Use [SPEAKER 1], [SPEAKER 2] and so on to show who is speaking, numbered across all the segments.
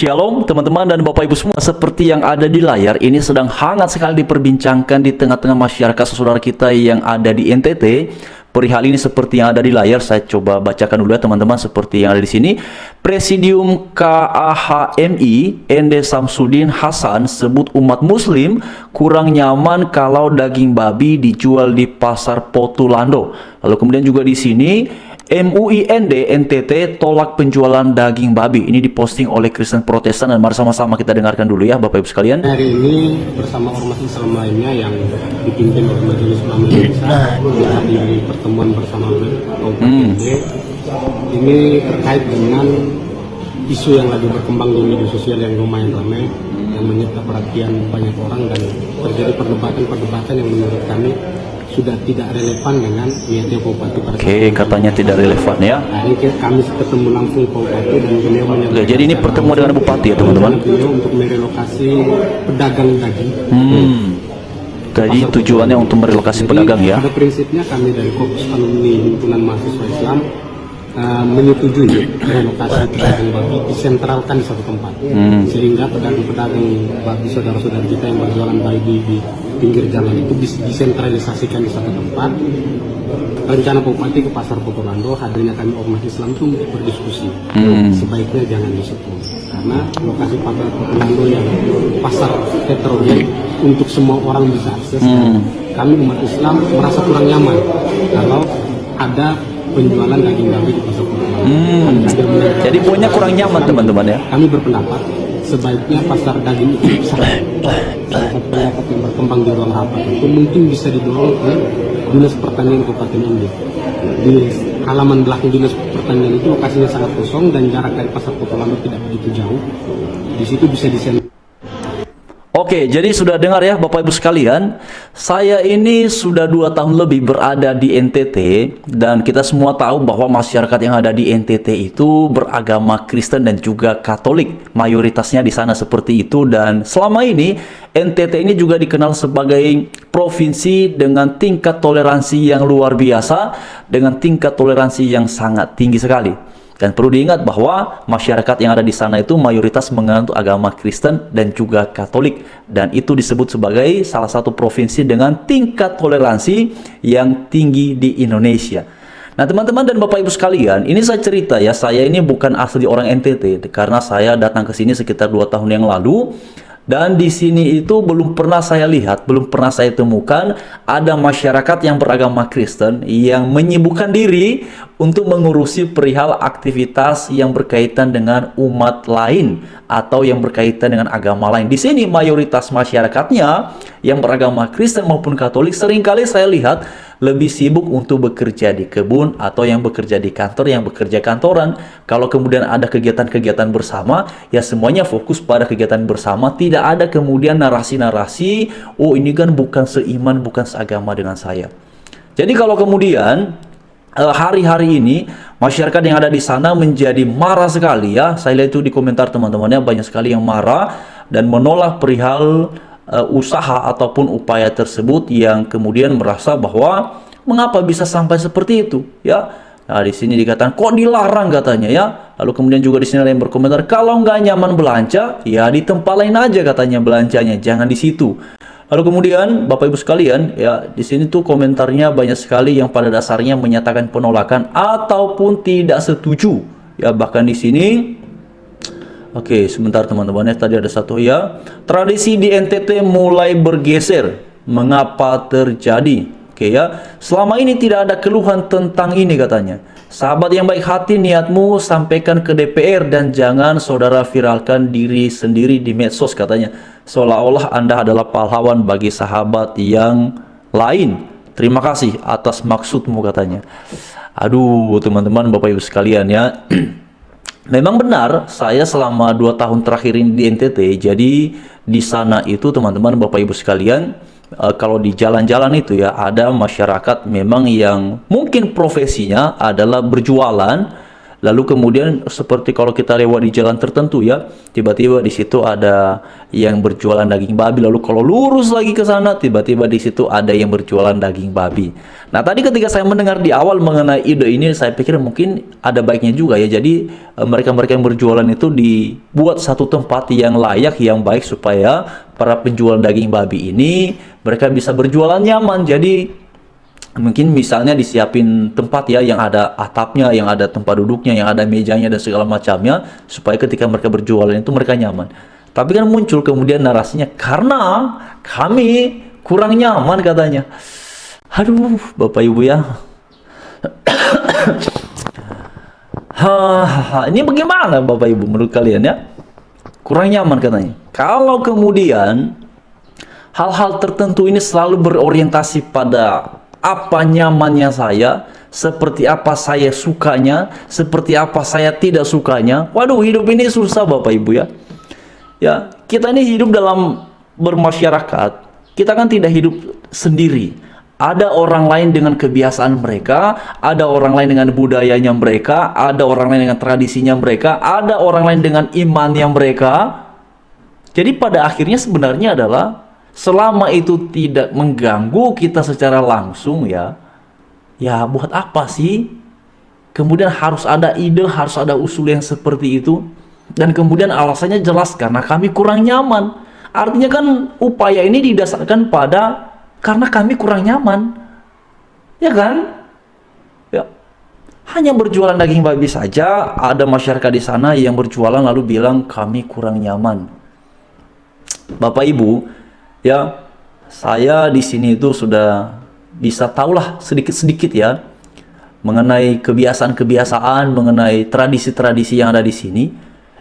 [SPEAKER 1] Shalom teman-teman dan Bapak Ibu semua, seperti yang ada di layar ini sedang hangat sekali diperbincangkan di tengah-tengah masyarakat saudara kita yang ada di NTT. Perihal ini seperti yang ada di layar, saya coba bacakan dulu ya teman-teman, seperti yang ada di sini. Presidium KAHMI Ende Samsudin Hasan sebut umat muslim kurang nyaman kalau daging babi dijual di pasar Potulando. Lalu kemudian juga di sini MUIND NTT tolak penjualan daging babi. Ini diposting oleh Kristen Protestan, dan mari sama-sama kita dengarkan dulu ya Bapak Ibu sekalian.
[SPEAKER 2] Hari ini bersama ormas Islam lainnya yang dipimpin oleh Majelis Ulama Indonesia di pertemuan bersama OPD, ini terkait dengan isu yang lagi berkembang di media sosial yang lumayan ramai, yang menyita perhatian banyak orang, dan terjadi perdebatan yang menurut kami sudah tidak relevan dengan niatnya Bupati pada
[SPEAKER 1] katanya tidak relevan ya.
[SPEAKER 2] Hari ini kami ketemu langsung Bupati dan beliau menyampaikan.
[SPEAKER 1] Jadi ini pertemuan dengan Bupati ya teman-teman.
[SPEAKER 2] Beliau untuk merelokasi pedagang daging.
[SPEAKER 1] Jadi tujuannya untuk merelokasi pedagang ya.
[SPEAKER 2] Pada prinsipnya kami dari Korpus Alumni Himpunan Mahasiswa Islam menyetujui relokasi pedagang babi disentralkan di satu tempat, sehingga pedagang-pedagang babi saudara-saudara kita yang berjualan babi di pinggir jalan itu disentralisasikan di satu tempat. Rencana Bupati ke pasar Potulando, hadirnya kami ormas Islam itu untuk berdiskusi. Sebaiknya jangan di situ, karena lokasi pasar Potulando yang pasar heterogen untuk semua orang bisa akses. Kami umat Islam merasa kurang nyaman kalau ada penjualan daging babi di pasar Potulando.
[SPEAKER 1] Jadi poinnya kurang nyaman teman-teman ya.
[SPEAKER 2] Kami berpendapat sebaiknya pasar daging itu bisa, salah satu pendapat yang berkembang di ruang rapat itu mungkin bisa didorong ke Dinas Pertanian Kabupaten Ende. Di halaman belakang Dinas Pertanian itu lokasinya sangat kosong dan jarak dari pasar Potulando tidak begitu jauh. Di situ bisa disentralisasi.
[SPEAKER 1] Oke, jadi sudah dengar ya Bapak Ibu sekalian, saya ini sudah 2 tahun lebih berada di NTT, dan kita semua tahu bahwa masyarakat yang ada di NTT itu beragama Kristen dan juga Katolik, mayoritasnya di sana seperti itu. Dan selama ini NTT ini juga dikenal sebagai provinsi dengan tingkat toleransi yang luar biasa, dengan tingkat toleransi yang sangat tinggi sekali. Dan perlu diingat bahwa masyarakat yang ada di sana itu mayoritas menganut agama Kristen dan juga Katolik, dan itu disebut sebagai salah satu provinsi dengan tingkat toleransi yang tinggi di Indonesia. Nah teman-teman dan Bapak Ibu sekalian, ini saya cerita ya, saya ini bukan asli orang NTT karena saya datang ke sini sekitar 2 tahun yang lalu. Dan di sini itu belum pernah saya lihat, belum pernah saya temukan ada masyarakat yang beragama Kristen yang menyibukkan diri untuk mengurusi perihal aktivitas yang berkaitan dengan umat lain atau yang berkaitan dengan agama lain. Di sini mayoritas masyarakatnya yang beragama Kristen maupun Katolik seringkali saya lihat lebih sibuk untuk bekerja di kebun atau yang bekerja di kantor, yang bekerja kantoran. Kalau kemudian ada kegiatan-kegiatan bersama, ya semuanya fokus pada kegiatan bersama. Tidak ada kemudian narasi-narasi, oh ini kan bukan seiman, bukan seagama dengan saya. Jadi kalau kemudian hari-hari ini masyarakat yang ada di sana menjadi marah sekali ya. Saya lihat itu di komentar teman-temannya banyak sekali yang marah dan menolak perihal usaha ataupun upaya tersebut, yang kemudian merasa bahwa mengapa bisa sampai seperti itu ya. Nah di sini dikatakan kok dilarang katanya ya. Lalu kemudian juga di sini ada yang berkomentar kalau nggak nyaman belanja ya di tempat lain aja katanya belanjanya, jangan di situ. Lalu kemudian Bapak Ibu sekalian ya, di sini tuh komentarnya banyak sekali yang pada dasarnya menyatakan penolakan ataupun tidak setuju ya. Bahkan di sini oke, sebentar teman-teman ya, tadi ada satu ya. Tradisi di NTT mulai bergeser. Mengapa terjadi? Oke ya. Selama ini tidak ada keluhan tentang ini katanya. Sahabat yang baik hati, niatmu sampaikan ke DPR dan jangan saudara viralkan diri sendiri di medsos katanya. Seolah-olah Anda adalah pahlawan bagi sahabat yang lain. Terima kasih atas maksudmu katanya. Aduh teman-teman Bapak Ibu sekalian ya. Memang benar, saya selama 2 tahun terakhir ini di NTT, jadi di sana itu teman-teman Bapak Ibu sekalian, kalau di jalan-jalan itu ya, ada masyarakat memang yang mungkin profesinya adalah berjualan Lalu kemudian seperti kalau kita lewat di jalan tertentu ya, tiba-tiba di situ ada yang berjualan daging babi. Lalu kalau lurus lagi ke sana, tiba-tiba di situ ada yang berjualan daging babi. Nah, tadi ketika saya mendengar di awal mengenai ide ini, saya pikir mungkin ada baiknya juga ya. Jadi mereka-mereka yang berjualan itu dibuat satu tempat yang layak, yang baik supaya para penjual daging babi ini mereka bisa berjualan nyaman. Jadi mungkin misalnya disiapin tempat ya yang ada atapnya, yang ada tempat duduknya, yang ada mejanya dan segala macamnya, supaya ketika mereka berjualan itu mereka nyaman. Tapi kan muncul kemudian narasinya, karena kami kurang nyaman katanya. Aduh, Bapak Ibu ya. Ini bagaimana Bapak Ibu menurut kalian ya? Kurang nyaman katanya. Kalau kemudian hal-hal tertentu ini selalu berorientasi pada apa nyamannya saya, seperti apa saya sukanya, seperti apa saya tidak sukanya. Waduh, hidup ini susah Bapak Ibu ya. Ya, kita ini hidup dalam bermasyarakat. Kita kan tidak hidup sendiri. Ada orang lain dengan kebiasaan mereka, ada orang lain dengan budayanya mereka, ada orang lain dengan tradisinya mereka, ada orang lain dengan imannya mereka. Jadi pada akhirnya sebenarnya adalah selama itu tidak mengganggu kita secara langsung ya buat apa sih kemudian harus ada ide, harus ada usul yang seperti itu, dan kemudian alasannya jelas karena kami kurang nyaman. Artinya kan upaya ini didasarkan pada karena kami kurang nyaman, ya kan? Ya, hanya berjualan daging babi saja ada masyarakat di sana yang berjualan lalu bilang kami kurang nyaman. Bapak Ibu ya, saya di sini itu sudah bisa tahulah sedikit-sedikit ya mengenai kebiasaan-kebiasaan, mengenai tradisi-tradisi yang ada di sini.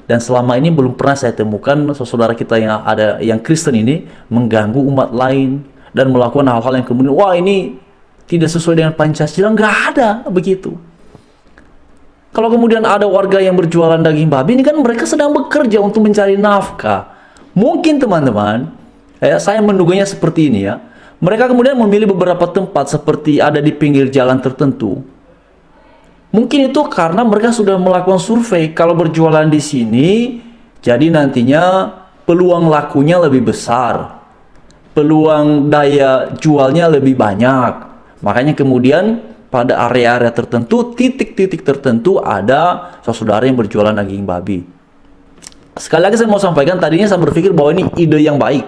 [SPEAKER 1] Dan selama ini belum pernah saya temukan saudara kita yang ada yang Kristen ini mengganggu umat lain dan melakukan hal-hal yang kemudian wah ini tidak sesuai dengan Pancasila. Nggak ada begitu. Kalau kemudian ada warga yang berjualan daging babi, ini kan mereka sedang bekerja untuk mencari nafkah. Mungkin teman-teman, saya menduganya seperti ini ya. Mereka kemudian memilih beberapa tempat seperti ada di pinggir jalan tertentu. Mungkin itu karena mereka sudah melakukan survei. Kalau berjualan di sini, jadi nantinya peluang lakunya lebih besar. Peluang daya jualnya lebih banyak. Makanya kemudian pada area-area tertentu, titik-titik tertentu ada saudara yang berjualan daging babi. Sekali lagi saya mau sampaikan, tadinya saya berpikir bahwa ini ide yang baik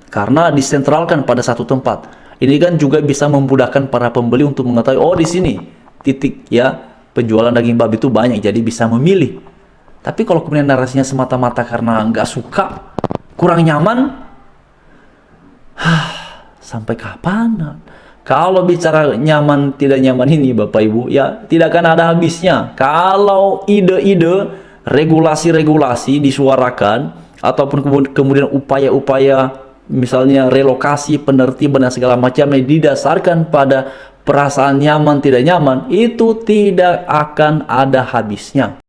[SPEAKER 1] karena disentralkan pada satu tempat. Ini kan juga bisa memudahkan para pembeli untuk mengetahui, oh di sini titik ya penjualan daging babi itu banyak, jadi bisa memilih. Tapi kalau kemudian narasinya semata-mata karena nggak suka, kurang nyaman, sampai kapan? Kalau bicara nyaman tidak nyaman ini Bapak Ibu ya tidak akan ada habisnya. Kalau ide-ide regulasi-regulasi disuarakan ataupun kemudian upaya-upaya misalnya relokasi, penertiban dan segala macam yang didasarkan pada perasaan nyaman tidak nyaman, itu tidak akan ada habisnya.